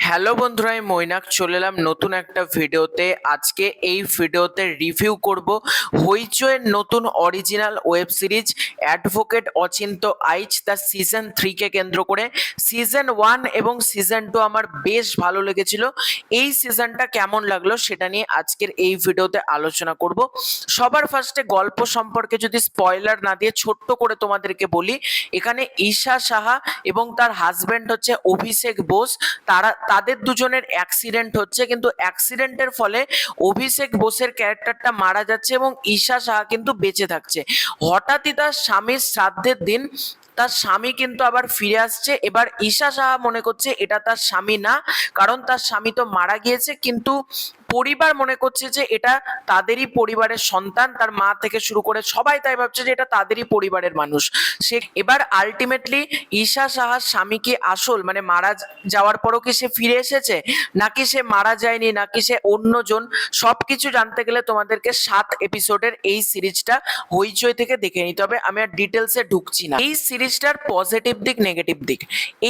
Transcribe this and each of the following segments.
Hello বন্ধুরা, আমি মৈনাক চলে এলাম নতুন একটা ভিডিওতে। আজকে এই ভিডিওতে রিভিউ করব হইচইয়ের নতুন original web series advocate Achinta Aich তার সিজন 3 কে কেন্দ্র করে। সিজন 1 এবং সিজন 2 আমার বেশ ভালো লেগেছিল। এই সিজনটা কেমন লাগলো সেটা নিয়ে আজকের এই ভিডিওতে আলোচনা করব। সবার ফার্স্টে গল্প সম্পর্কে যদি স্পয়লার না দিয়ে ছোট্ট করে তোমাদেরকে বলি, এখানে ঈশা সাহা এবং তার হাজবেন্ড হচ্ছে অভিষেক বোস, তাদের দুজনের অ্যাক্সিডেন্ট হচ্ছে, কিন্তু অ্যাক্সিডেন্টের ফলে অভিষেক বোসের ক্যারেক্টারটা মারা যাচ্ছে এবং ঈশা সাহা কিন্তু বেঁচে থাকছে। হঠাৎই তার স্বামীর শ্রাদ্ধের দিন তার স্বামী কিন্তু আবার ফিরে আসছে। এবার ঈশা সাহা মনে করছে এটা তার স্বামী না, কারণ তার স্বামী তো মারা গিয়েছে, কিন্তু পরিবার মনে করছে যে এটা তাদেরই পরিবারের সন্তান, তার মা থেকে শুরু করে সবাই তাই ভাবছে যে এটা তাদেরই পরিবারের মানুষ। সে এবার আলটিমেটলি ঈশা সাহার স্বামী কি আসল মানে মারা যাওয়ার পরও কি সে ফিরে এসেছে, নাকি সে মারা যায়নি, নাকি সে অন্যজন, সবকিছু জানতে গেলে তোমাদেরকে 7 এপিসোডের এই সিরিজটা হইচই থেকে দেখে নিতে হবে। আমি আর ডিটেলসে ঢুকছি না। এই সিরিজটার পজিটিভ দিক, নেগেটিভ দিক।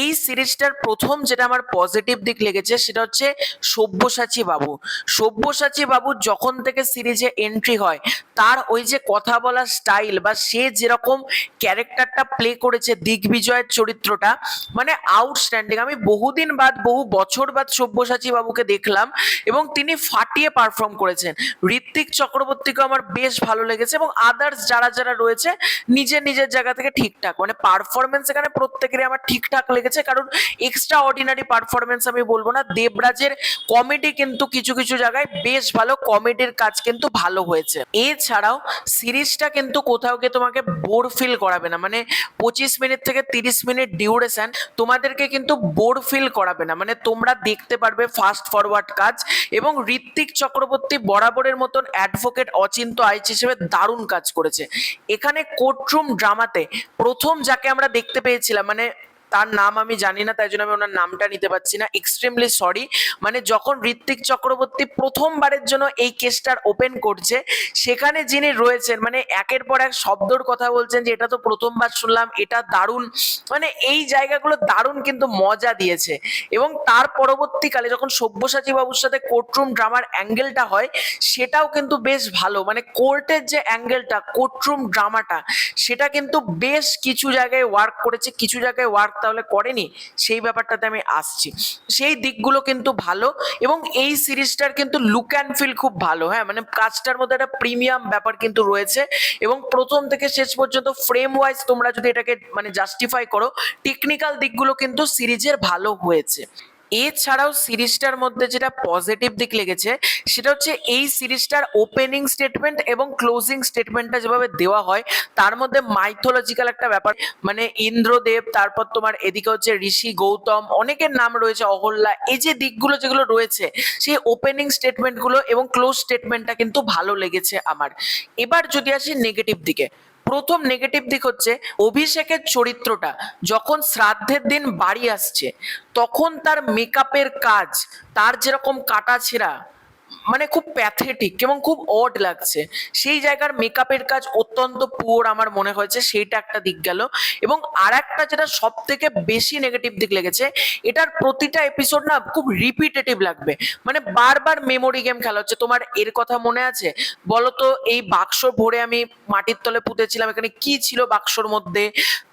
এই সিরিজটার প্রথম যেটা আমার পজিটিভ দিক লেগেছে সেটা হচ্ছে সব্যসাচী বাবু। সব্যসাচী বাবু যখন থেকে সিরিজে এন্ট্রি হয়, তার ওই যে কথা বলার স্টাইল বা সে যেরকম ক্যারেক্টারটা প্লে করেছে, দিগ্বিজয়ের চরিত্রটা মানে আউটস্ট্যান্ডিং। আমি বহুদিন বাদ, বহু বছর বাদ সব্যসাচী বাবুকে দেখলাম এবং তিনি ফাটিয়ে পারফর্ম করেছেন। ঋত্বিক চক্রবর্তীকে আমার বেশ ভালো লেগেছে এবং আদার্স যারা যারা রয়েছে নিজের নিজের জায়গা থেকে ঠিকঠাক, মানে পারফরমেন্স এখানে প্রত্যেকেরই আমার ঠিকঠাক লেগেছে। কারণ এক্সট্রা অর্ডিনারি পারফরমেন্স আমি বলবো না। দেবরাজের কমেডি কিন্তু কিছু কিছু জায়গায় বেশ ভালো, কমেডির কাজ কিন্তু ভালো হয়েছে। এছাড়াও সিরিজটা কিন্তু কোথাও গিয়ে তোমাকে বোর ফিল করাবে না, মানে 25 মিনিট থেকে 30 মিনিট ডিউরেশন তোমাদেরকে কিন্তু বোর ফিল করাবে না, মানে তোমরা দেখতে পারবে ফাস্ট ফরওয়ার্ড কাজ। এবং ঋত্বিক চক্রবর্তী বরাবরের মতন অ্যাডভোকেট অচিন্ত আইচ হিসেবে দারুণ কাজ করেছে। এখানে কোর্টরুম ড্রামাতে প্রথম যাকে আমরা দেখতে পেয়েছিলাম, মানে তার নাম আমি জানি না, তাই জন্য আমি ওনার নামটা নিতে পারছি না, এক্সট্রিমলি সরি। মানে যখন ঋত্বিক চক্রবর্তী প্রথমবারের জন্য এই কেসটার ওপেন করছে, সেখানে যিনি রয়েছেন মানে একের পর এক শব্দর কথা বলছেন যে এটা তো প্রথমবার শুনলাম, এটা দারুণ, মানে এই জায়গাগুলো দারুণ কিন্তু মজা দিয়েছে। এবং তার পরবর্তীকালে যখন সব্যসাচী বাবুর সাথে কোর্টরুম ড্রামার অ্যাঙ্গেলটা হয়, সেটাও কিন্তু বেশ ভালো, মানে কোর্টের যে অ্যাঙ্গেলটা, কোর্টরুম ড্রামাটা, সেটা কিন্তু বেশ কিছু জায়গায় ওয়ার্ক করেছে, কিছু জায়গায় ওয়ার্ক তাহলে করেনি, সেই ব্যাপারটাতে আমি আসছি। সেই দিকগুলো কিন্তু ভালো। এবং এই সিরিজটার কিন্তু লুক অ্যান্ড ফিল খুব ভালো। হ্যাঁ, মানে কাজটার মধ্যে একটা প্রিমিয়াম ব্যাপার কিন্তু রয়েছে। এবং প্রথম থেকে শেষ পর্যন্ত ফ্রেম ওয়াইজ তোমরা যদি এটাকে মানে জাস্টিফাই করো, টেকনিক্যাল দিকগুলো কিন্তু সিরিজের ভালো হয়েছে। এছাড়াও সিরিজটার মধ্যে যেটা পজিটিভ দিক লেগেছে সেটা হচ্ছে এই সিরিজটার ওপেনিং স্টেটমেন্ট এবং ক্লোজিং স্টেটমেন্টটা যেভাবে দেওয়া হয়, তার মধ্যে মাইথোলজিক্যাল একটা ব্যাপার, মানে ইন্দ্রদেব, তারপর তোমার এদিকে হচ্ছে ঋষি গৌতম, অনেকের নাম রয়েছে, অহল্যা, এই যে দিকগুলো যেগুলো রয়েছে, সেই ওপেনিং স্টেটমেন্টগুলো এবং ক্লোজ স্টেটমেন্টটা কিন্তু ভালো লেগেছে আমার। এবার যদি আসি নেগেটিভ দিকে, প্রথম নেগেটিভ দিক হচ্ছে অভিষেকের চরিত্রটা যখন শ্রাদ্ধের দিন বাড়ি আসছে, তখন তার মেকআপের কাজ, তার যেরকম কাটাছেঁড়া, মানে খুব প্যাথেটিক এবং খুব অড লাগছে। সেই জায়গার মেকআপের কাজ অত্যন্ত পুয়ার আমার মনে হয়েছে, সেইটা একটা দিক গেল। এবং আর একটা যেটা সব থেকে বেশি নেগেটিভ দিক লেগেছে, এটার প্রতিটা এপিসোড না খুব রিপিটেটিভ লাগবে, মানে বারবার মেমোরি গেম খেলা হচ্ছে। তোমার এর কথা মনে আছে বলো তো, এই বাক্স ভরে আমি মাটির তলে পুঁতেছিলাম, এখানে কি ছিল বাক্সর মধ্যে,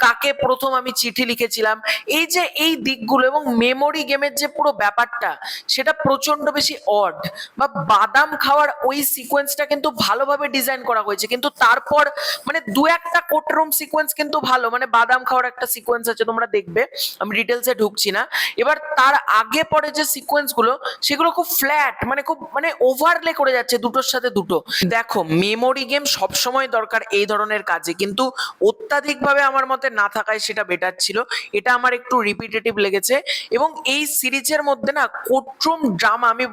কাকে প্রথম আমি চিঠি লিখেছিলাম, এই যে এই দিকগুলো এবং মেমোরি গেমের যে পুরো ব্যাপারটা, সেটা প্রচন্ড বেশি অড। বা বাদাম খাওয়ার ওই সিকোয়েন্সটা কিন্তু ভালোভাবে ডিজাইন করা হয়েছে, কিন্তু তারপর মানে দু একটা কোর্টরুম সিকোয়েন্স কিন্তু ভালো, মানে বাদাম খাওয়ার একটা সিকোয়েন্স আছে তোমরা দেখবে, আমি ডিটেলসে ঢুকছি না। এবার তার আগে পরে যে সিকোয়েন্স গুলো, সেগুলো খুব ফ্ল্যাট, মানে খুব মানে ওভারলে করে যাচ্ছে দুটোর সাথে দুটো। দেখো, মেমোরি গেম সবসময় দরকার এই ধরনের কাজে, কিন্তু অত্যাধিকভাবে আমার মতে না থাকায় সেটা বেটার ছিল। এটা আমার একটু রিপিটেটিভ লেগেছে। এবং এই সিরিজের মধ্যে না কোর্টরুম ড্রামা, আমি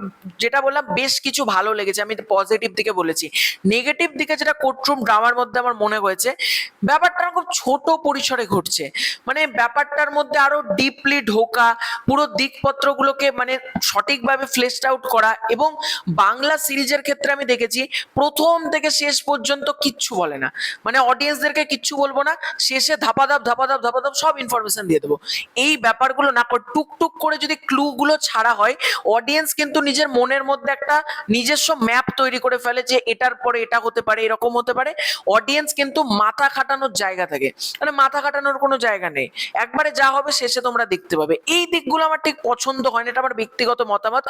যেটা বললাম বেশ কিছু ভালো লেগেছে, আমি পজিটিভ দিকে বলেছি। নেগেটিভ দিকে যেটা কোর্টরুম ড্রামার মধ্যে আমার মনে হয়েছে, ব্যাপারটা খুব ছোট পরিসরে ঘটছে। মানে ব্যাপারটার মধ্যে আরো ডিপলি ঢোকা, পুরো দিকপত্রগুলোকে মানে সঠিকভাবে ফ্লেশড আউট করা, এবং বাংলা সিরিজের ক্ষেত্রে আমি দেখেছি প্রথম থেকে শেষ পর্যন্ত কিচ্ছু বলে না, মানে অডিয়েন্সদেরকে কিচ্ছু বলবো না, শেষে ধাপাধাপ ধাপাধাপ ধাপাধাপ সব ইনফরমেশন দিয়ে দেবো। এই ব্যাপারগুলো না করে টুকটুক করে যদি ক্লু গুলো ছাড়া হয়, অডিয়েন্স কিন্তু নিজের মনের মধ্যে একটা নিজস্ব ম্যাপ তৈরি করে ফেলে যে এটার পরে এটা হতে পারে, এরকম হতে পারে। অডিয়েন্স কিন্তু মাথা খাটানোর জায়গা থাকে, মানে মাথা খাটানোর কোনো জায়গা নেই, একবারে যা হবে শেষে তোমরা দেখতে পাবে। এই দিকগুলো আমার ঠিক পছন্দ হয় না, এটা আমার ব্যক্তিগত মতামত।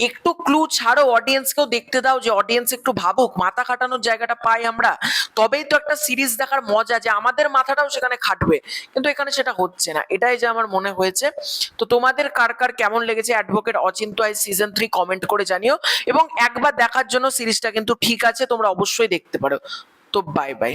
একটু ক্লু ছাড়ো, অডিয়েন্সকেও দেখতে দাও, যে অডিয়েন্স একটু ভাবুক, মাথা খাটানোর জায়গাটা পাই আমরা, তবেই তো একটা সিরিজ দেখার মজা, যে আমাদের মাথাটাও সেখানে খাটবে। কিন্তু এখানে সেটা হচ্ছে না, এটাই যে আমার মনে হয়েছে। তো তোমাদের কার কার কেমন লেগেছে অ্যাডভোকেট অচিন্ত আইচ সিজন 3 কমেন্ট করে জানিও, এবং একবার দেখার জন্য সিরিজটা কিন্তু ঠিক আছে, তোমরা অবশ্যই দেখতে পারো। তো বাই বাই।